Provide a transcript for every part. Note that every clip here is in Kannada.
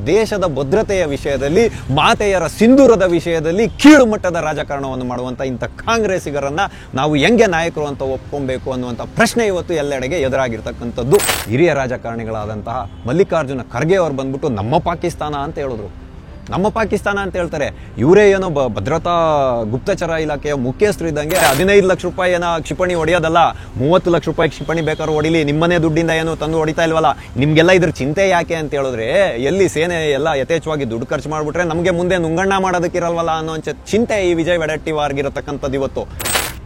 ದೇಶದ ಭದ್ರತೆಯ ವಿಷಯದಲ್ಲಿ, ಮಾತೆಯರ ಸಿಂಧೂರದ ವಿಷಯದಲ್ಲಿ ಕೀಳು ಮಟ್ಟದ ರಾಜಕಾರಣವನ್ನು ಮಾಡುವಂಥ ಇಂಥ ಕಾಂಗ್ರೆಸ್ಸಿಗರನ್ನು ನಾವು ಹೆಂಗೆ ನಾಯಕರು ಅಂತ ಒಪ್ಕೊಬೇಕು ಅನ್ನುವಂಥ ಪ್ರಶ್ನೆ ಇವತ್ತು ಎಲ್ಲೆಡೆಗೆ ಎದುರಾಗಿರ್ತಕ್ಕಂಥದ್ದು. ಹಿರಿಯ ರಾಜಕಾರಣಿಗಳಾದಂತಹ ಮಲ್ಲಿಕಾರ್ಜುನ ಖರ್ಗೆ ಅವರು ಬಂದ್ಬಿಟ್ಟು ನಮ್ಮ ಪಾಕಿಸ್ತಾನ ಅಂತ ಹೇಳಿದ್ರು. ನಮ್ಮ ಪಾಕಿಸ್ತಾನ ಅಂತ ಹೇಳ್ತಾರೆ. ಇವರೇ ಏನೋ ಭದ್ರತಾ ಗುಪ್ತಚರ ಇಲಾಖೆಯ ಮುಖ್ಯಸ್ಥರು ಇದ್ದಂಗೆ 15 ಲಕ್ಷ ರೂಪಾಯಿನ ಕ್ಷಿಪಣಿ ಹೊಡೆಯೋದಲ್ಲ, 30 ಲಕ್ಷ ರೂಪಾಯಿ ಕ್ಷಿಪಣಿ ಬೇಕಾದ್ರೂ ಹೊಡಿಲಿ, ನಿಮ್ಮನೆ ದುಡ್ಡಿಂದ ಏನು ತಂದು ಹೊಡಿತಾ ಇಲ್ವಲ್ಲ, ನಿಮ್ಗೆಲ್ಲ ಇದ್ರ ಚಿಂತೆ ಯಾಕೆ ಅಂತ ಹೇಳಿದ್ರೆ, ಎಲ್ಲಿ ಸೇನೆ ಎಲ್ಲ ಯಥೇಚ್ಛವಾಗಿ ದುಡ್ಡು ಖರ್ಚು ಮಾಡಿಬಿಟ್ರೆ ನಮಗೆ ಮುಂದೆ ನುಂಗಣ್ಣ ಮಾಡೋದಕ್ಕಿರಲ್ವಲ್ಲ ಅನ್ನೋ ಚಿಂತೆ ಈ ವಿಜಯ್ ವೆಡೆಟ್ಟಿವಾರ್ಗಿರತಕ್ಕಂಥದ್ದು. ಇವತ್ತು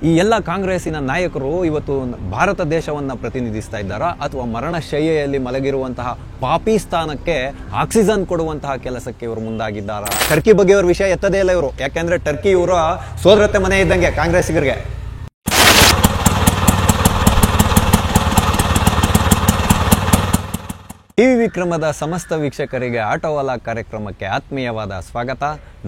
ಈ ಎಲ್ಲ ಕಾಂಗ್ರೆಸ್ಸಿನ ನಾಯಕರು ಇವತ್ತು ಭಾರತ ದೇಶವನ್ನು ಪ್ರತಿನಿಧಿಸ್ತಾ ಇದ್ದಾರಾ ಅಥವಾ ಮರಣಶಯ್ಯೆಯಲ್ಲಿ ಮಲಗಿರುವಂತಹ ಪಾಕಿಸ್ತಾನಕ್ಕೆ ಆಕ್ಸಿಜನ್ ಕೊಡುವಂತಹ ಕೆಲಸಕ್ಕೆ ಇವರು ಮುಂದಾಗಿದ್ದಾರಾ? ಟರ್ಕಿ ಬಗ್ಗೆ ಇವ್ರ ವಿಷಯ ಎತ್ತದೇ ಇಲ್ಲ ಇವರು. ಯಾಕೆಂದ್ರೆ ಟರ್ಕಿ ಇವರ ಸೋದರತೆ ಮನೆ ಇದ್ದಂಗೆ ಕಾಂಗ್ರೆಸ್ಸಿಗರಿಗೆ. ಟಿವಿ ವಿಕ್ರಮದ ಸಮಸ್ತ ವೀಕ್ಷಕರಿಗೆ ಆಟೋವಾಲಾ ಕಾರ್ಯಕ್ರಮಕ್ಕೆ ಆತ್ಮೀಯವಾದ ಸ್ವಾಗತ.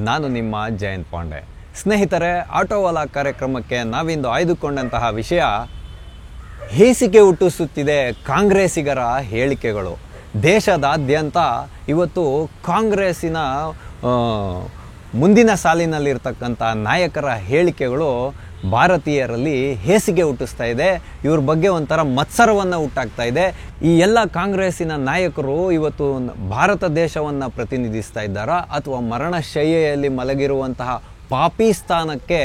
ನಾನು ನಿಮ್ಮ ಜಯಂತ್ ಪಾಂಡೆ. ಸ್ನೇಹಿತರೆ, ಆಟೋವಾಲಾ ಕಾರ್ಯಕ್ರಮಕ್ಕೆ ನಾವಿಂದು ಆಯ್ದುಕೊಂಡಂತಹ ವಿಷಯ ಹೇಸಿಗೆ ಹುಟ್ಟಿಸುತ್ತಿದೆ ಕಾಂಗ್ರೆಸ್ಸಿಗರ ಹೇಳಿಕೆಗಳು. ದೇಶದಾದ್ಯಂತ ಇವತ್ತು ಕಾಂಗ್ರೆಸ್ಸಿನ ಮುಂದಿನ ಸಾಲಿನಲ್ಲಿರ್ತಕ್ಕಂಥ ನಾಯಕರ ಹೇಳಿಕೆಗಳು ಭಾರತೀಯರಲ್ಲಿ ಹೇಸಿಗೆ ಹುಟ್ಟಿಸ್ತಾ ಇದೆ. ಇವ್ರ ಬಗ್ಗೆ ಒಂಥರ ಮತ್ಸರವನ್ನು ಹುಟ್ಟಾಗ್ತಾ ಇದೆ. ಈ ಎಲ್ಲ ಕಾಂಗ್ರೆಸ್ಸಿನ ನಾಯಕರು ಇವತ್ತು ಭಾರತ ದೇಶವನ್ನು ಪ್ರತಿನಿಧಿಸ್ತಾ ಇದ್ದಾರಾ ಅಥವಾ ಮರಣಶಯ್ಯೆಯಲ್ಲಿ ಮಲಗಿರುವಂತಹ ಪಾಕಿಸ್ತಾನಕ್ಕೆ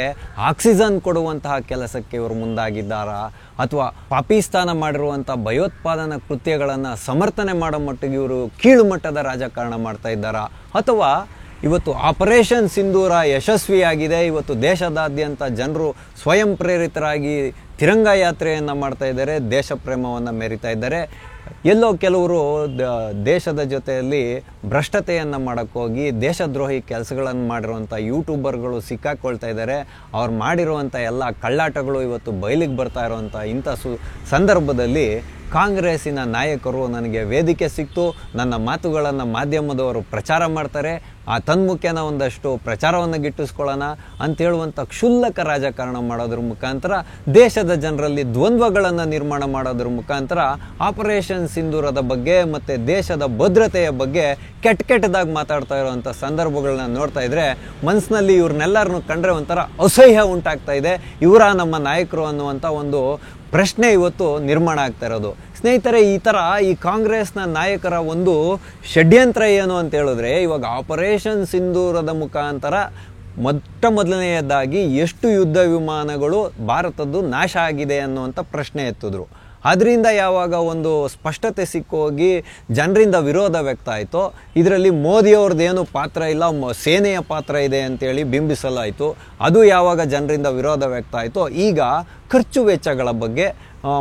ಆಕ್ಸಿಜನ್ ಕೊಡುವಂತಹ ಕೆಲಸಕ್ಕೆ ಇವರು ಮುಂದಾಗಿದ್ದಾರಾ ಅಥವಾ ಪಾಕಿಸ್ತಾನ ಮಾಡಿರುವಂಥ ಭಯೋತ್ಪಾದನಾ ಕೃತ್ಯಗಳನ್ನು ಸಮರ್ಥನೆ ಮಾಡೋ ಮಟ್ಟಿಗೆ ಇವರು ಕೀಳು ಮಟ್ಟದ ರಾಜಕಾರಣ ಮಾಡ್ತಾ ಇದ್ದಾರಾ ಅಥವಾ ಇವತ್ತು ಆಪರೇಷನ್ ಸಿಂಧೂರ ಯಶಸ್ವಿಯಾಗಿದೆ, ಇವತ್ತು ದೇಶದಾದ್ಯಂತ ಜನರು ಸ್ವಯಂ ಪ್ರೇರಿತರಾಗಿ ತಿರಂಗ ಯಾತ್ರೆಯನ್ನು ಮಾಡ್ತಾ ಇದ್ದಾರೆ, ದೇಶ ಪ್ರೇಮವನ್ನು ಮೆರಿತಾ ಇದ್ದಾರೆ. ಎಲ್ಲೋ ಕೆಲವರು ದೇಶದ ಜೊತೆಯಲ್ಲಿ ಭ್ರಷ್ಟತೆಯನ್ನು ಮಾಡೋಕ್ಕೋಗಿ ದೇಶದ್ರೋಹಿ ಕೆಲಸಗಳನ್ನು ಮಾಡಿರುವಂಥ ಯೂಟ್ಯೂಬರ್ಗಳು ಸಿಕ್ಕಾಕೊಳ್ತಾ ಇದ್ದಾರೆ. ಅವ್ರು ಮಾಡಿರುವಂಥ ಎಲ್ಲ ಕಳ್ಳಾಟಗಳು ಇವತ್ತು ಬಯಲಿಗೆ ಬರ್ತಾ ಇರುವಂಥ ಇಂಥ ಸಂದರ್ಭದಲ್ಲಿ ಕಾಂಗ್ರೆಸ್ಸಿನ ನಾಯಕರು ನನಗೆ ವೇದಿಕೆ ಸಿಕ್ತು, ನನ್ನ ಮಾತುಗಳನ್ನು ಮಾಧ್ಯಮದವರು ಪ್ರಚಾರ ಮಾಡ್ತಾರೆ, ಆ ತನ್ಮುಖೇನ ಒಂದಷ್ಟು ಪ್ರಚಾರವನ್ನು ಗಿಟ್ಟಿಸ್ಕೊಳ್ಳೋಣ ಅಂತೇಳುವಂಥ ಕ್ಷುಲ್ಲಕ ರಾಜಕಾರಣ ಮಾಡೋದ್ರ ಮುಖಾಂತರ ದೇಶದ ಜನರಲ್ಲಿ ದ್ವಂದ್ವಗಳನ್ನು ನಿರ್ಮಾಣ ಮಾಡೋದ್ರ ಮುಖಾಂತರ ಆಪರೇಷನ್ ಸಿಂಧೂರದ ಬಗ್ಗೆ ಮತ್ತು ದೇಶದ ಭದ್ರತೆಯ ಬಗ್ಗೆ ಕೆಟ್ಟದಾಗಿ ಮಾತಾಡ್ತಾ ಇರುವಂಥ ಸಂದರ್ಭಗಳನ್ನ ನೋಡ್ತಾ ಇದ್ರೆ ಮನಸ್ಸಿನಲ್ಲಿ ಇವ್ರನ್ನೆಲ್ಲರನ್ನು ಕಂಡ್ರೆ ಒಂಥರ ಅಸಹ್ಯ ಉಂಟಾಗ್ತಾ ಇದೆ. ಇವರ ನಮ್ಮ ನಾಯಕರು ಅನ್ನುವಂಥ ಒಂದು ಪ್ರಶ್ನೆ ಇವತ್ತು ನಿರ್ಮಾಣ ಆಗ್ತಾ ಇರೋದು. ಸ್ನೇಹಿತರೆ, ಈ ಕಾಂಗ್ರೆಸ್ನ ನಾಯಕರ ಒಂದು ಷಡ್ಯಂತ್ರ ಏನು ಅಂತ ಹೇಳಿದ್ರೆ, ಇವಾಗ ಆಪರೇಷನ್ ಸಿಂಧೂರದ ಮುಖಾಂತರ ಮೊದಲನೆಯದಾಗಿ ಎಷ್ಟು ಯುದ್ಧ ವಿಮಾನಗಳು ಭಾರತದ್ದು ನಾಶ ಆಗಿದೆ ಅನ್ನುವಂಥ ಪ್ರಶ್ನೆ ಎತ್ತಿದ್ರು. ಅದರಿಂದ ಯಾವಾಗ ಒಂದು ಸ್ಪಷ್ಟತೆ ಸಿಕ್ಕೋಗಿ ಜನರಿಂದ ವಿರೋಧ ವ್ಯಕ್ತ ಆಯಿತೋ, ಇದರಲ್ಲಿ ಮೋದಿಯವ್ರದ್ದೇನು ಪಾತ್ರ ಇಲ್ಲ, ಸೇನೆಯ ಪಾತ್ರ ಇದೆ ಅಂತೇಳಿ ಬಿಂಬಿಸಲಾಯಿತು. ಅದು ಯಾವಾಗ ಜನರಿಂದ ವಿರೋಧ ವ್ಯಕ್ತ ಆಯಿತೋ, ಈಗ ಖರ್ಚು ವೆಚ್ಚಗಳ ಬಗ್ಗೆ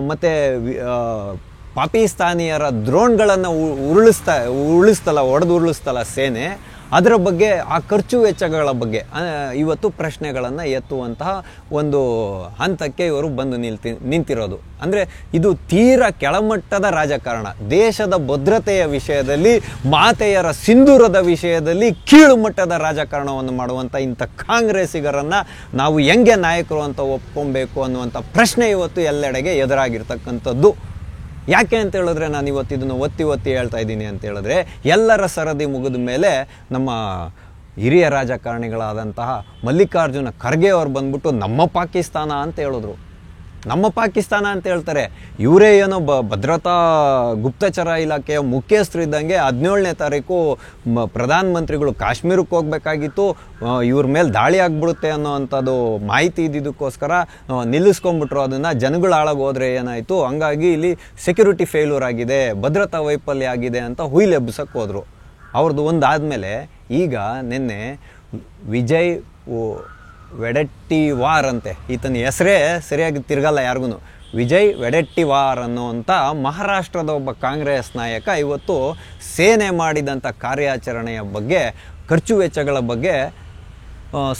ಮತ್ತು ಪಾಕಿಸ್ತಾನಿಯರ ಡ್ರೋನ್ಗಳನ್ನು ಉರುಳಿಸ್ತಲ್ಲ ಸೇನೆ, ಅದರ ಬಗ್ಗೆ, ಆ ಖರ್ಚು ವೆಚ್ಚಗಳ ಬಗ್ಗೆ ಇವತ್ತು ಪ್ರಶ್ನೆಗಳನ್ನು ಎತ್ತುವಂತಹ ಒಂದು ಹಂತಕ್ಕೆ ಇವರು ಬಂದು ನಿಂತಿರೋದು. ಅಂದರೆ ಇದು ತೀರಾ ಕೆಳಮಟ್ಟದ ರಾಜಕಾರಣ. ದೇಶದ ಭದ್ರತೆಯ ವಿಷಯದಲ್ಲಿ, ಮಾತೆಯರ ಸಿಂಧೂರದ ವಿಷಯದಲ್ಲಿ ಕೀಳು ಮಟ್ಟದ ರಾಜಕಾರಣವನ್ನು ಮಾಡುವಂಥ ಇಂಥ ಕಾಂಗ್ರೆಸ್ಸಿಗರನ್ನು ನಾವು ಹೆಂಗೆ ನಾಯಕರು ಅಂತ ಒಪ್ಕೊಬೇಕು ಅನ್ನುವಂಥ ಪ್ರಶ್ನೆ ಇವತ್ತು ಎಲ್ಲೆಡೆಗೆ ಎದುರಾಗಿರ್ತಕ್ಕಂಥದ್ದು. ಯಾಕೆ ಅಂತ ಹೇಳಿದ್ರೆ, ನಾನು ಇವತ್ತು ಇದನ್ನು ಒತ್ತಿ ಹೇಳ್ತಾ ಇದ್ದೀನಿ ಅಂತ ಹೇಳಿದ್ರೆ, ಎಲ್ಲರ ಸರದಿ ಮುಗಿದ ಮೇಲೆ ನಮ್ಮ ಹಿರಿಯ ರಾಜಕಾರಣಿಗಳಾದಂತಹ ಮಲ್ಲಿಕಾರ್ಜುನ ಖರ್ಗೆ ಅವರು ಬಂದ್ಬಿಟ್ಟು ನಮ್ಮ ಪಾಕಿಸ್ತಾನ ಅಂತ ಹೇಳಿದ್ರು. ನಮ್ಮ ಪಾಕಿಸ್ತಾನ ಅಂತ ಹೇಳ್ತಾರೆ. ಇವರೇ ಏನೋ ಭದ್ರತಾ ಗುಪ್ತಚರ ಇಲಾಖೆಯ ಮುಖ್ಯಸ್ಥರು ಇದ್ದಂಗೆ 17ನೇ ತಾರೀಕು ಪ್ರಧಾನಮಂತ್ರಿಗಳು ಕಾಶ್ಮೀರಕ್ಕೆ ಹೋಗ್ಬೇಕಾಗಿತ್ತು, ಇವ್ರ ಮೇಲೆ ದಾಳಿ ಆಗ್ಬಿಡುತ್ತೆ ಅನ್ನೋ ಅಂಥದ್ದು ಮಾಹಿತಿ ಇದ್ದಿದ್ದಕ್ಕೋಸ್ಕರ ನಿಲ್ಲಿಸ್ಕೊಂಡ್ಬಿಟ್ರು. ಅದನ್ನು ಜನಗಳು ಹಾಳಾಗೋದ್ರೆ ಏನಾಯಿತು, ಹಂಗಾಗಿ ಇಲ್ಲಿ ಸೆಕ್ಯೂರಿಟಿ ಫೇಲ್ಯೂರ್ ಆಗಿದೆ, ಭದ್ರತಾ ವೈಫಲ್ಯ ಆಗಿದೆ ಅಂತ ಹುಯಿಲೆಬ್ಬಿಸಕ್ಕೆ ಹೋದರು. ಅವ್ರದ್ದು ಒಂದಾದಮೇಲೆ ಈಗ ನಿನ್ನೆ ವಿಜಯ್ ವೆಡೆಟ್ಟಿವಾರ್ ಅಂತೆ, ಈತನ ಹೆಸರೇ ಸರಿಯಾಗಿ ತಿರ್ಗಲ್ಲ ಯಾರಿಗೂ, ವಿಜಯ್ ವೆಡೆಟ್ಟಿವಾರ್ ಅನ್ನುವಂಥ ಮಹಾರಾಷ್ಟ್ರದ ಒಬ್ಬ ಕಾಂಗ್ರೆಸ್ ನಾಯಕ ಇವತ್ತು ಸೇನೆ ಮಾಡಿದಂಥ ಕಾರ್ಯಾಚರಣೆಯ ಬಗ್ಗೆ, ಖರ್ಚು ವೆಚ್ಚಗಳ ಬಗ್ಗೆ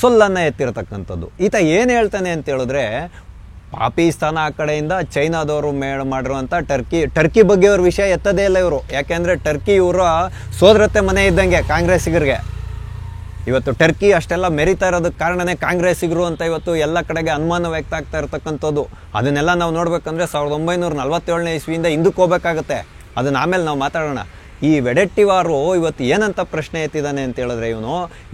ಸೊಲ್ಲನ್ನು ಎತ್ತಿರತಕ್ಕಂಥದ್ದು. ಈತ ಏನು ಹೇಳ್ತಾನೆ ಅಂತ ಹೇಳಿದ್ರೆ, ಪಾಕಿಸ್ತಾನ ಆ ಕಡೆಯಿಂದ ಚೈನಾದವರು ಮಾಡಿರುವಂಥ ಟರ್ಕಿ ಬಗ್ಗೆ ಅವ್ರ ವಿಷಯ ಎತ್ತದೇ ಇಲ್ಲ ಇವರು. ಯಾಕೆಂದರೆ ಟರ್ಕಿ ಇವರ ಸೋದರತೆ ಮನೆ ಇದ್ದಂಗೆ ಕಾಂಗ್ರೆಸ್ಸಿಗರಿಗೆ. ಇವತ್ತು ಟರ್ಕಿ ಅಷ್ಟೆಲ್ಲ ಮೆರಿತಾ ಇರೋದಕ್ಕೆ ಕಾರಣನೇ ಕಾಂಗ್ರೆಸ್ಸಿಗರು ಅಂತ ಇವತ್ತು ಎಲ್ಲ ಕಡೆಗೆ ಅನುಮಾನ ವ್ಯಕ್ತ ಆಗ್ತಾ ಇರ್ತಕ್ಕಂಥದ್ದು. ಅದನ್ನೆಲ್ಲ ನಾವು ನೋಡ್ಬೇಕಂದ್ರೆ 1947ನೇ ಇಸ್ವಿಯಿಂದ ಹಿಂದಕ್ಕೆ ಹೋಗ್ಬೇಕಾಗತ್ತೆ. ಅದನ್ನ ಆಮೇಲೆ ನಾವು ಮಾತಾಡೋಣ. ಈ ವೆಡೆಟ್ಟಿವಾರು ಇವತ್ತು ಏನಂತ ಪ್ರಶ್ನೆ ಎತ್ತಿದ್ದಾನೆ ಅಂತ ಹೇಳಿದ್ರೆ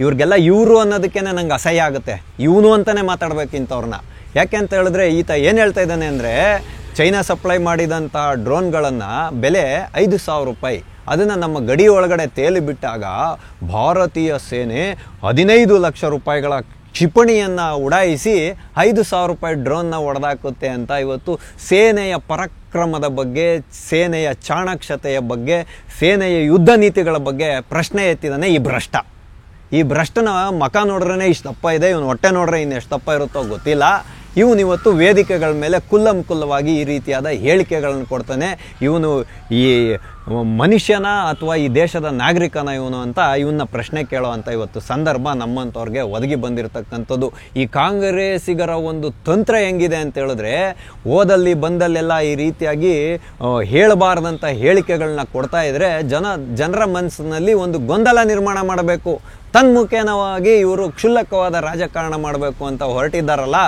ಇವ್ರಿಗೆಲ್ಲ ಇವರು ಅನ್ನೋದಕ್ಕೇ ನಂಗೆ ಅಸಹ್ಯ ಆಗುತ್ತೆ. ಇವನು ಅಂತಲೇ ಮಾತಾಡ್ಬೇಕು ಇಂಥವ್ರನ್ನ. ಯಾಕೆ ಅಂತ ಹೇಳಿದ್ರೆ ಈತ ಏನು ಹೇಳ್ತಾ ಇದ್ದಾನೆ ಅಂದರೆ, ಚೈನಾ ಸಪ್ಲೈ ಮಾಡಿದಂಥ ಡ್ರೋನ್ಗಳನ್ನು ಬೆಲೆ 5,000 ರೂಪಾಯಿ, ಅದನ್ನು ನಮ್ಮ ಗಡಿ ಒಳಗಡೆ ತೇಲಿ ಬಿಟ್ಟಾಗ ಭಾರತೀಯ ಸೇನೆ 15 ಲಕ್ಷ ರೂಪಾಯಿಗಳ ಕ್ಷಿಪಣಿಯನ್ನು ಉಡಾಯಿಸಿ 5,000 ರೂಪಾಯಿ ಡ್ರೋನ್ನ ಹೊಡೆದಾಕುತ್ತೆ ಅಂತ ಇವತ್ತು ಸೇನೆಯ ಪರಾಕ್ರಮದ ಬಗ್ಗೆ, ಸೇನೆಯ ಚಾಣಾಕ್ಷತೆಯ ಬಗ್ಗೆ, ಸೇನೆಯ ಯುದ್ಧ ನೀತಿಗಳ ಬಗ್ಗೆ ಪ್ರಶ್ನೆ ಎತ್ತಿದಾನೆ ಈ ಭ್ರಷ್ಟನ ಮಕ ನೋಡ್ರೇ ಇಷ್ಟು ದಪ್ಪ ಇದೆ, ಇವನು ಹೊಟ್ಟೆ ನೋಡ್ರೆ ಇನ್ನು ಎಷ್ಟು ದಪ್ಪ ಇರುತ್ತೋ ಗೊತ್ತಿಲ್ಲ. ಇವತ್ತು ವೇದಿಕೆಗಳ ಮೇಲೆ ಕುಲ್ಲಂಕುಲ್ಲವಾಗಿ ಈ ರೀತಿಯಾದ ಹೇಳಿಕೆಗಳನ್ನು ಕೊಡ್ತಾನೆ. ಇವನು ಈ ಮನುಷ್ಯನ ಅಥವಾ ಈ ದೇಶದ ನಾಗರಿಕನ ಅಂತ ಇವನ್ನ ಪ್ರಶ್ನೆ ಕೇಳೋವಂಥ ಇವತ್ತು ಸಂದರ್ಭ ನಮ್ಮಂಥವ್ರಿಗೆ ಒದಗಿ ಬಂದಿರತಕ್ಕಂಥದ್ದು. ಈ ಕಾಂಗ್ರೆಸ್ಸಿಗರ ಒಂದು ತಂತ್ರ ಹೆಂಗಿದೆ ಅಂತ ಹೇಳಿದ್ರೆ, ಓದಲ್ಲಿ ಬಂದಲ್ಲೆಲ್ಲ ಈ ರೀತಿಯಾಗಿ ಹೇಳಬಾರ್ದಂಥ ಹೇಳಿಕೆಗಳನ್ನ ಕೊಡ್ತಾ ಇದ್ರೆ ಜನರ ಮನಸ್ಸಿನಲ್ಲಿ ಒಂದು ಗೊಂದಲ ನಿರ್ಮಾಣ ಮಾಡಬೇಕು, ತನ್ಮುಖೇನವಾಗಿ ಇವರು ಕ್ಷುಲ್ಲಕವಾದ ರಾಜಕಾರಣ ಮಾಡಬೇಕು ಅಂತ ಹೊರಟಿದ್ದಾರಲ್ಲ,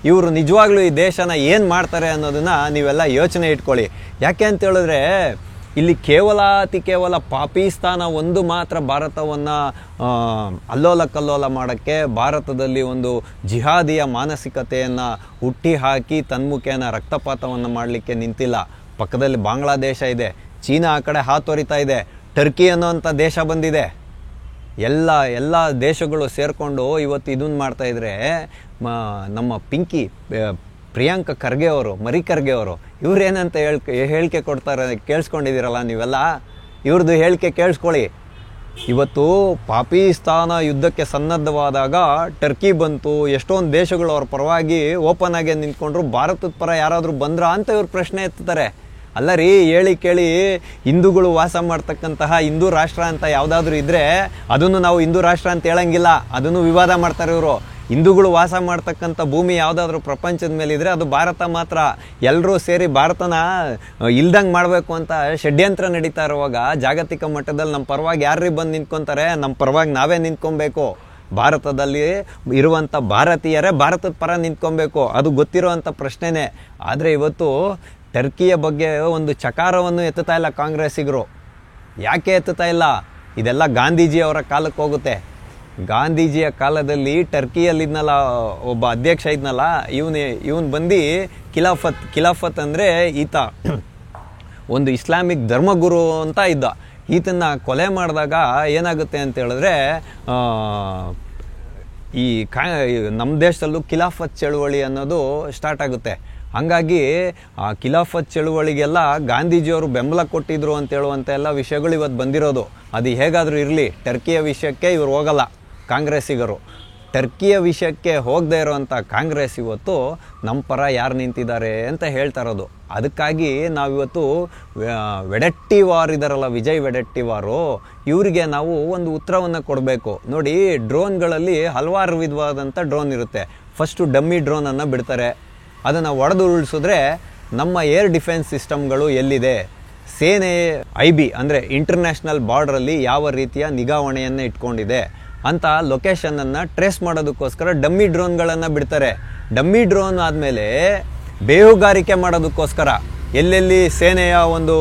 ಇವರು ನಿಜವಾಗ್ಲೂ ಈ ದೇಶನ ಏನು ಮಾಡ್ತಾರೆ ಅನ್ನೋದನ್ನ ನೀವೆಲ್ಲ ಯೋಚನೆ ಇಟ್ಕೊಳ್ಳಿ. ಯಾಕೆ ಅಂತ ಹೇಳಿದ್ರೆ, ಇಲ್ಲಿ ಕೇವಲ ಪಾಕಿಸ್ತಾನ ಒಂದು ಮಾತ್ರ ಭಾರತವನ್ನು ಅಲ್ಲೋಲ ಕಲ್ಲೋಲ ಮಾಡೋಕ್ಕೆ, ಭಾರತದಲ್ಲಿ ಒಂದು ಜಿಹಾದಿಯ ಮಾನಸಿಕತೆಯನ್ನು ಹುಟ್ಟಿ ಹಾಕಿ ತನ್ಮುಖೇನ ರಕ್ತಪಾತವನ್ನು ಮಾಡಲಿಕ್ಕೆ ನಿಂತಿಲ್ಲ. ಪಕ್ಕದಲ್ಲಿ ಬಾಂಗ್ಲಾದೇಶ ಇದೆ, ಚೀನಾ ಆ ಕಡೆ ಹಾತೊರಿತಾ ಇದೆ, ಟರ್ಕಿ ಅನ್ನೋಂಥ ದೇಶ ಬಂದಿದೆ. ಎಲ್ಲ ದೇಶಗಳು ಸೇರಿಕೊಂಡು ಇವತ್ತು ಇದನ್ನು ಮಾಡ್ತಾಯಿದ್ರೆ, ನಮ್ಮ ಪ್ರಿಯಾಂಕ ಖರ್ಗೆ ಅವರು, ಮರಿ ಖರ್ಗೆ ಅವರು, ಇವ್ರೇನಂತ ಹೇಳಿಕೆ ಕೊಡ್ತಾರೆ ಕೇಳಿಸ್ಕೊಂಡಿದ್ದೀರಲ್ಲ ನೀವೆಲ್ಲ. ಇವ್ರದ್ದು ಹೇಳಿಕೆ ಕೇಳಿಸ್ಕೊಳ್ಳಿ. ಇವತ್ತು ಪಾಕಿಸ್ತಾನ ಯುದ್ಧಕ್ಕೆ ಸನ್ನದ್ಧವಾದಾಗ ಟರ್ಕಿ ಬಂತು, ಎಷ್ಟೊಂದು ದೇಶಗಳು ಅವ್ರ ಪರವಾಗಿ ಓಪನ್ ಆಗಿ ನಿಂತ್ಕೊಂಡ್ರು. ಭಾರತದ ಪರ ಯಾರಾದರೂ ಬಂದ್ರಾ ಅಂತ ಇವ್ರು ಪ್ರಶ್ನೆ ಎತ್ತುತ್ತಾರೆ. ಅಲ್ಲ ರೀ, ಹೇಳಿ ಕೇಳಿ, ಹಿಂದೂಗಳು ವಾಸ ಮಾಡ್ತಕ್ಕಂತಹ ಹಿಂದೂ ರಾಷ್ಟ್ರ ಅಂತ ಯಾವುದಾದ್ರೂ ಇದ್ದರೆ ಅದನ್ನು ನಾವು ಹಿಂದೂ ರಾಷ್ಟ್ರ ಅಂತ ಹೇಳಂಗಿಲ್ಲ, ಅದನ್ನು ವಿವಾದ ಮಾಡ್ತಾರೆ ಇವರು. ಹಿಂದೂಗಳು ವಾಸ ಮಾಡ್ತಕ್ಕಂಥ ಭೂಮಿ ಯಾವುದಾದ್ರೂ ಪ್ರಪಂಚದ ಮೇಲೆ ಇದ್ದರೆ ಅದು ಭಾರತ ಮಾತ್ರ. ಎಲ್ಲರೂ ಸೇರಿ ಭಾರತನ ಇಲ್ದಂಗೆ ಮಾಡಬೇಕು ಅಂತ ಷಡ್ಯಂತ್ರ ನಡೀತಾ ಇರುವಾಗ ಜಾಗತಿಕ ಮಟ್ಟದಲ್ಲಿ ನಮ್ಮ ಪರವಾಗಿ ಯಾರ್ರೀ ಬಂದು ನಿಂತ್ಕೊತಾರೆ? ನಮ್ಮ ಪರವಾಗಿ ನಾವೇ ನಿಂತ್ಕೊಬೇಕು. ಭಾರತದಲ್ಲಿ ಇರುವಂಥ ಭಾರತೀಯರೇ ಭಾರತದ ಪರ ನಿಂತ್ಕೊಬೇಕು, ಅದು ಗೊತ್ತಿರುವಂಥ ಪ್ರಶ್ನೆನೇ. ಆದರೆ ಇವತ್ತು ಟರ್ಕಿಯ ಬಗ್ಗೆ ಒಂದು ಚಕಾರವನ್ನು ಎತ್ತುತ್ತಾ ಇಲ್ಲ ಕಾಂಗ್ರೆಸ್ಸಿಗರು. ಯಾಕೆ ಎತ್ತುತ್ತಾ ಇಲ್ಲ? ಇದೆಲ್ಲ ಗಾಂಧೀಜಿಯವರ ಕಾಲಕ್ಕೆ ಹೋಗುತ್ತೆ. ಗಾಂಧೀಜಿಯ ಕಾಲದಲ್ಲಿ ಟರ್ಕಿಯಲ್ಲಿದ್ನಲ್ಲ ಒಬ್ಬ ಅಧ್ಯಕ್ಷ ಇದ್ನಲ್ಲ, ಇವನು ಬಂದು ಖಿಲಾಫತ್ ಅಂದರೆ ಈತ ಒಂದು ಇಸ್ಲಾಮಿಕ್ ಧರ್ಮಗುರು ಅಂತ ಇದ್ದ. ಈತನ್ನು ಕೊಲೆ ಮಾಡಿದಾಗ ಏನಾಗುತ್ತೆ ಅಂತ ಹೇಳಿದ್ರೆ, ನಮ್ಮ ದೇಶದಲ್ಲೂ ಖಿಲಾಫತ್ ಚಳುವಳಿ ಅನ್ನೋದು ಸ್ಟಾರ್ಟ್ ಆಗುತ್ತೆ. ಹಾಗಾಗಿ ಆ ಖಿಲಾಫತ್ ಚಳುವಳಿಗೆಲ್ಲ ಗಾಂಧೀಜಿಯವರು ಬೆಂಬಲ ಕೊಟ್ಟಿದ್ರು ಅಂತ ಹೇಳುವಂಥ ಎಲ್ಲ ವಿಷಯಗಳು ಇವತ್ತು ಬಂದಿರೋದು. ಅದು ಹೇಗಾದರೂ ಇರಲಿ, ಟರ್ಕಿಯ ವಿಷಯಕ್ಕೆ ಇವರು ಹೋಗಲ್ಲ ಕಾಂಗ್ರೆಸ್ಸಿಗರು. ಟರ್ಕಿಯ ವಿಷಯಕ್ಕೆ ಹೋಗದೇ ಇರೋವಂಥ ಕಾಂಗ್ರೆಸ್ ಇವತ್ತು ನಮ್ಮ ಪರ ಯಾರು ನಿಂತಿದ್ದಾರೆ ಅಂತ ಹೇಳ್ತಾ ಇರೋದು. ಅದಕ್ಕಾಗಿ ನಾವಿವತ್ತು ವೆಡೆಟ್ಟಿವಾರ್ ಇದ್ದಾರಲ್ಲ, ವಿಜಯ್ ವೆಡೆಟ್ಟಿವಾರು, ಇವರಿಗೆ ನಾವು ಒಂದು ಉತ್ತರವನ್ನು ಕೊಡಬೇಕು. ನೋಡಿ, ಡ್ರೋನ್ಗಳಲ್ಲಿ ಹಲವಾರು ವಿಧವಾದಂಥ ಡ್ರೋನ್ ಇರುತ್ತೆ. ಫಸ್ಟು ಡಮ್ಮಿ ಡ್ರೋನನ್ನು ಬಿಡ್ತಾರೆ, ಅದನ್ನು ಒಡೆದು ಉರುಳಿಸಿದ್ರೆ ನಮ್ಮ ಏರ್ ಡಿಫೆನ್ಸ್ ಸಿಸ್ಟಮ್ಗಳು ಎಲ್ಲಿದೆ, ಸೇನೆ IB ಅಂದರೆ ಇಂಟರ್ನ್ಯಾಷನಲ್ ಬಾರ್ಡ್ರಲ್ಲಿ ಯಾವ ರೀತಿಯ ನಿಗಾವಣೆಯನ್ನು ಇಟ್ಕೊಂಡಿದೆ ಅಂತ ಲೊಕೇಶನನ್ನು ಟ್ರೇಸ್ ಮಾಡೋದಕ್ಕೋಸ್ಕರ ಡಮ್ಮಿ ಡ್ರೋನ್ಗಳನ್ನು ಬಿಡ್ತಾರೆ. ಡಮ್ಮಿ ಡ್ರೋನ್ ಆದಮೇಲೆ ಬೇಹುಗಾರಿಕೆ ಮಾಡೋದಕ್ಕೋಸ್ಕರ ಎಲ್ಲೆಲ್ಲಿ ಸೇನೆಯ ಒಂದು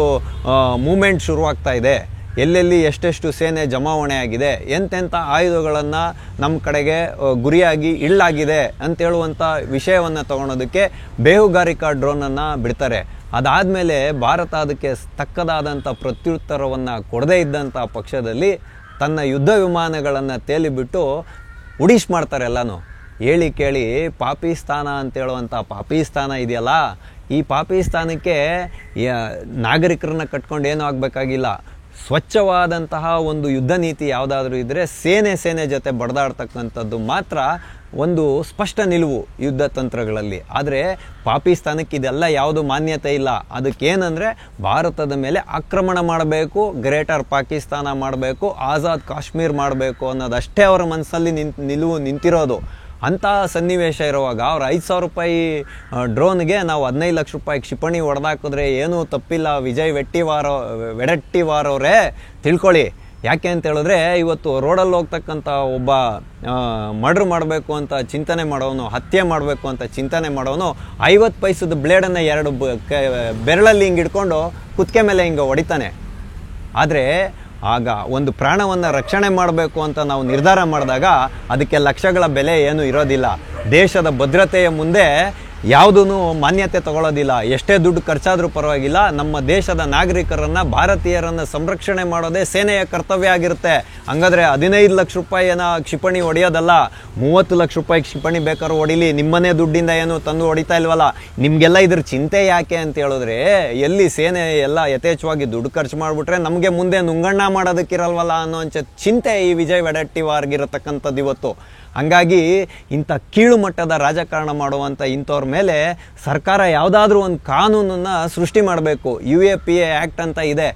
ಮೂಮೆಂಟ್ ಶುರುವಾಗ್ತಾ ಇದೆ, ಎಲ್ಲೆಲ್ಲಿ ಎಷ್ಟೆಷ್ಟು ಸೇನೆ ಜಮಾವಣೆ ಆಗಿದೆ, ಎಂತೆಂಥ ಆಯುಧಗಳನ್ನು ನಮ್ಮ ಕಡೆಗೆ ಗುರಿಯಾಗಿ ಇಳ್ಳಾಗಿದೆ ಅಂತೇಳುವಂಥ ವಿಷಯವನ್ನು ತಗೊಳೋದಕ್ಕೆ ಬೇಹುಗಾರಿಕಾ ಡ್ರೋನನ್ನು ಬಿಡ್ತಾರೆ. ಅದಾದಮೇಲೆ ಭಾರತ ಅದಕ್ಕೆ ತಕ್ಕದಾದಂಥ ಪ್ರತ್ಯುತ್ತರವನ್ನು ಕೊಡದೇ ಇದ್ದಂಥ ಪಕ್ಷದಲ್ಲಿ ತನ್ನ ಯುದ್ಧ ವಿಮಾನಗಳನ್ನು ತೇಲಿಬಿಟ್ಟು ಉಡಿಸ್ ಮಾಡ್ತಾರೆ ಎಲ್ಲನೂ. ಹೇಳಿ ಕೇಳಿ ಪಾಕಿಸ್ತಾನ ಅಂತೇಳುವಂಥ ಪಾಕಿಸ್ತಾನ ಇದೆಯಲ್ಲ, ಈ ಪಾಕಿಸ್ತಾನಕ್ಕೆ ನಾಗರಿಕರನ್ನ ಕಟ್ಕೊಂಡು ಏನೂ ಆಗಬೇಕಾಗಿಲ್ಲ. ಸ್ವಚ್ಛವಾದಂತಹ ಒಂದು ಯುದ್ಧ ನೀತಿ ಯಾವುದಾದ್ರೂ ಇದ್ದರೆ ಸೇನೆ ಜೊತೆ ಬಡ್ದಾಡ್ತಕ್ಕಂಥದ್ದು ಮಾತ್ರ ಒಂದು ಸ್ಪಷ್ಟ ನಿಲುವು ಯುದ್ಧ ತಂತ್ರಗಳಲ್ಲಿ. ಆದರೆ ಪಾಕಿಸ್ತಾನಕ್ಕೆ ಇದೆಲ್ಲ ಯಾವುದು ಮಾನ್ಯತೆ ಇಲ್ಲ. ಅದಕ್ಕೇನೆಂದರೆ ಭಾರತದ ಮೇಲೆ ಆಕ್ರಮಣ ಮಾಡಬೇಕು, ಗ್ರೇಟರ್ ಪಾಕಿಸ್ತಾನ ಮಾಡಬೇಕು, ಆಜಾದ್ ಕಾಶ್ಮೀರ್ ಮಾಡಬೇಕು ಅನ್ನೋದಷ್ಟೇ ಅವರ ಮನಸ್ಸಲ್ಲಿ ನಿಲುವು ನಿಂತಿರೋದು. ಅಂಥ ಸನ್ನಿವೇಶ ಇರುವಾಗ ಅವ್ರು 5,000 ರೂಪಾಯಿ ಡ್ರೋನ್ಗೆ ನಾವು 15 ಲಕ್ಷ ರೂಪಾಯಿ ಕ್ಷಿಪಣಿ ಹೊಡೆದಾಕಿದ್ರೆ ಏನೂ ತಪ್ಪಿಲ್ಲ ವಿಜಯ್ ವೆಡೆಟ್ಟಿವಾರ್ ಅವರೇ, ತಿಳ್ಕೊಳ್ಳಿ. ಯಾಕೆ ಅಂತ ಹೇಳಿದ್ರೆ, ಇವತ್ತು ರೋಡಲ್ಲಿ ಹೋಗ್ತಕ್ಕಂಥ ಒಬ್ಬ ಮರ್ಡರ್ ಮಾಡಬೇಕು ಅಂತ ಚಿಂತನೆ ಮಾಡೋನು, ಹತ್ಯೆ ಮಾಡಬೇಕು ಅಂತ ಚಿಂತನೆ ಮಾಡೋನು 50 ಪೈಸದ ಬ್ಲೇಡನ್ನು 2 ಬೆರಳಲ್ಲಿ ಹಿಂಗೆ ಹಿಡ್ಕೊಂಡು ಕುತ್ತಿಗೆ ಮೇಲೆ ಹಿಂಗೆ ಹೊಡಿತಾನೆ. ಆದರೆ ಆಗ ಒಂದು ಪ್ರಾಣವನ್ನು ರಕ್ಷಣೆ ಮಾಡಬೇಕು ಅಂತ ನಾವು ನಿರ್ಧಾರ ಮಾಡಿದಾಗ ಅದಕ್ಕೆ ಲಕ್ಷಗಳ ಬೆಲೆ ಏನು ಇರೋದಿಲ್ಲ. ದೇಶದ ಭದ್ರತೆಯ ಮುಂದೆ ಯಾವುದೂ ಮಾನ್ಯತೆ ತಗೊಳ್ಳೋದಿಲ್ಲ. ಎಷ್ಟೇ ದುಡ್ಡು ಖರ್ಚಾದರೂ ಪರವಾಗಿಲ್ಲ, ನಮ್ಮ ದೇಶದ ನಾಗರಿಕರನ್ನು, ಭಾರತೀಯರನ್ನು ಸಂರಕ್ಷಣೆ ಮಾಡೋದೇ ಸೇನೆಯ ಕರ್ತವ್ಯ ಆಗಿರುತ್ತೆ. ಹಂಗಾದ್ರೆ 15 ಲಕ್ಷ ರೂಪಾಯಿನ ಕ್ಷಿಪಣಿ ಹೊಡೆಯೋದಲ್ಲ, 30 ಲಕ್ಷ ರೂಪಾಯಿ ಕ್ಷಿಪಣಿ ಬೇಕಾದ್ರೂ ಹೊಡಿಲಿ, ನಿಮ್ಮನೇ ದುಡ್ಡಿಂದ ಏನು ತಂದು ಹೊಡಿತಾ ಇಲ್ವಲ್ಲ. ನಿಮಗೆಲ್ಲ ಇದ್ರ ಚಿಂತೆ ಯಾಕೆ ಅಂತ ಹೇಳಿದ್ರೆ, ಎಲ್ಲಿ ಸೇನೆ ಎಲ್ಲ ಯಥೇಚ್ಛವಾಗಿ ದುಡ್ಡು ಖರ್ಚು ಮಾಡಿಬಿಟ್ರೆ ನಮಗೆ ಮುಂದೆ ನುಂಗಣ್ಣ ಮಾಡೋದಕ್ಕಿರಲ್ವಲ್ಲ ಅನ್ನೋ ಚಿಂತೆ ಈ ವಿಜಯ್ ವಡೆಟ್ಟಿವಾರ್ಗಿರತಕ್ಕಂಥದ್ದು ಇವತ್ತು. ಹಂಗಾಗಿ ಇಂಥ ಕೀಳು ಮಟ್ಟದ ರಾಜಕಾರಣ ಮಾಡುವಂಥ ಇಂಥವ್ರ ಮೇಲೆ ಸರ್ಕಾರ ಯಾವುದಾದ್ರೂ ಒಂದು ಕಾನೂನನ್ನು ಸೃಷ್ಟಿ ಮಾಡಬೇಕು. UAPA ಆ್ಯಕ್ಟ್ ಅಂತ ಇದೆ,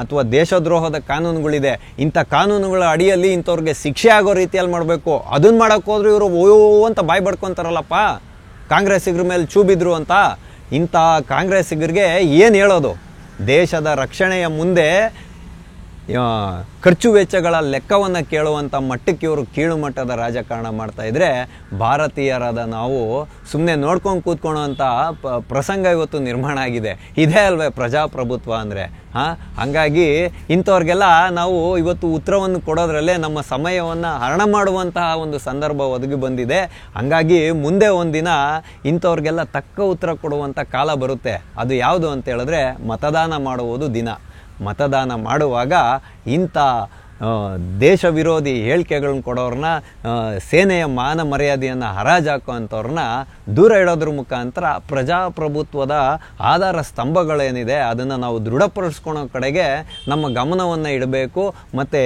ಅಥವಾ ದೇಶದ್ರೋಹದ ಕಾನೂನುಗಳಿದೆ. ಇಂಥ ಕಾನೂನುಗಳ ಅಡಿಯಲ್ಲಿ ಇಂಥವ್ರಿಗೆ ಶಿಕ್ಷೆ ಆಗೋ ರೀತಿಯಲ್ಲಿ ಮಾಡಬೇಕು. ಅದನ್ನು ಮಾಡೋಕ್ಕೆ ಹೋದ್ರೆ ಇವರು ಓ ಅಂತ ಬಾಯಿ ಬಡ್ಕೊತಾರಲ್ಲಪ್ಪ, ಕಾಂಗ್ರೆಸ್ಸಿಗ್ರ ಮೇಲೆ ಚೂಬಿದ್ರು ಅಂತ. ಇಂಥ ಕಾಂಗ್ರೆಸ್ಸಿಗರಿಗೆ ಏನು ಹೇಳೋದು? ದೇಶದ ರಕ್ಷಣೆಯ ಮುಂದೆ ಖರ್ಚು ವೆಚ್ಚಗಳ ಲೆಕ್ಕವನ್ನು ಕೇಳುವಂಥ ಮಟ್ಟಕ್ಕೆ ಇವರು ಕೀಳು ಮಟ್ಟದ ರಾಜಕಾರಣ ಮಾಡ್ತಾಯಿದ್ರೆ, ಭಾರತೀಯರಾದ ನಾವು ಸುಮ್ಮನೆ ನೋಡ್ಕೊಂಡು ಕೂತ್ಕೊಳ್ಳೋಂಥ ಪ್ರಸಂಗ ಇವತ್ತು ನಿರ್ಮಾಣ ಆಗಿದೆ. ಇದೇ ಅಲ್ವೇ ಪ್ರಜಾಪ್ರಭುತ್ವ ಅಂದರೆ? ಹಾಗಾಗಿ ಇಂಥವ್ರಿಗೆಲ್ಲ ನಾವು ಇವತ್ತು ಉತ್ತರವನ್ನು ಕೊಡೋದ್ರಲ್ಲೇ ನಮ್ಮ ಸಮಯವನ್ನು ಹರಣ ಮಾಡುವಂತಹ ಒಂದು ಸಂದರ್ಭ ಒದಗಿ ಬಂದಿದೆ. ಹಾಗಾಗಿ ಮುಂದೆ ಒಂದಿನ ಇಂಥವ್ರಿಗೆಲ್ಲ ತಕ್ಕ ಉತ್ತರ ಕೊಡುವಂಥ ಕಾಲ ಬರುತ್ತೆ. ಅದು ಯಾವುದು ಅಂತ ಹೇಳಿದ್ರೆ, ಮತದಾನ ಮಾಡುವುದು ದಿನ. ಮತದಾನ ಮಾಡುವಾಗ ಇಂಥ ದೇಶ ವಿರೋಧಿ ಹೇಳಿಕೆಗಳನ್ನ ಕೊಡೋರನ್ನ, ಸೇನೆಯ ಮಾನ ಮರ್ಯಾದೆಯನ್ನು ಹರಾಜಾಕುವಂಥವ್ರನ್ನ ದೂರ ಇಡೋದ್ರ ಮುಖಾಂತರ ಪ್ರಜಾಪ್ರಭುತ್ವದ ಆಧಾರ ಸ್ತಂಭಗಳೇನಿದೆ ಅದನ್ನು ನಾವು ದೃಢಪಡಿಸ್ಕೊಳೋ ಕಡೆಗೆ ನಮ್ಮ ಗಮನವನ್ನು ಇಡಬೇಕು. ಮತ್ತು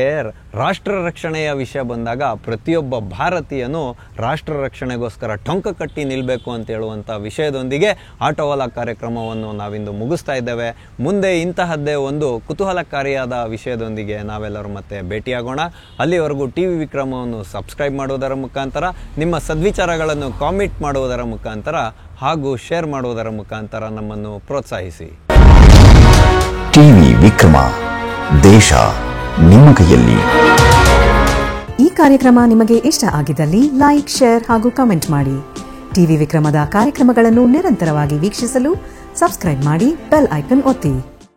ರಾಷ್ಟ್ರ ರಕ್ಷಣೆಯ ವಿಷಯ ಬಂದಾಗ ಪ್ರತಿಯೊಬ್ಬ ಭಾರತೀಯನು ರಾಷ್ಟ್ರ ರಕ್ಷಣೆಗೋಸ್ಕರ ಟೊಂಕ ಕಟ್ಟಿ ನಿಲ್ಲಬೇಕು ಅಂತ ಹೇಳುವಂಥ ವಿಷಯದೊಂದಿಗೆ ಆಟೋವಾಲ ಕಾರ್ಯಕ್ರಮವನ್ನು ನಾವಿಂದು ಮುಗಿಸ್ತಾ ಇದ್ದೇವೆ. ಮುಂದೆ ಇಂತಹದ್ದೇ ಒಂದು ಕುತೂಹಲಕಾರಿಯಾದ ವಿಷಯದೊಂದಿಗೆ ನಾವೆಲ್ಲರೂ ಮತ್ತೆ ಭೇಟಿಯಾಗೋಣ. ಅಲ್ಲಿವರೆಗೂ TV ವಿಕ್ರಮವನ್ನು ಸಬ್ಸ್ಕ್ರೈಬ್ ಮಾಡುವುದರ ಮುಖಾಂತರ, ನಿಮ್ಮ ಸದ್ವಿಚಾರಗಳನ್ನು ಕಾಮೆಂಟ್ ಮಾಡುವುದರ ಮುಖಾಂತರ ಹಾಗೂ ಶೇರ್ ಮಾಡುವುದರ ಮುಖಾಂತರ ನಮ್ಮನ್ನು ಪ್ರೋತ್ಸಾಹಿಸಿ. TV ವಿಕ್ರಮ, ದೇಶ ನಿಮ್ಮ ಕೈಯಲ್ಲಿ. ಈ ಕಾರ್ಯಕ್ರಮ ನಿಮಗೆ ಇಷ್ಟ ಆಗಿದ್ದಲ್ಲಿ ಲೈಕ್, ಶೇರ್ ಹಾಗೂ ಕಮೆಂಟ್ ಮಾಡಿ. TV ವಿಕ್ರಮದ ಕಾರ್ಯಕ್ರಮಗಳನ್ನು ನಿರಂತರವಾಗಿ ವೀಕ್ಷಿಸಲು ಸಬ್ಸ್ಕ್ರೈಬ್ ಮಾಡಿ, ಬೆಲ್ ಐಕನ್ ಒತ್ತಿ.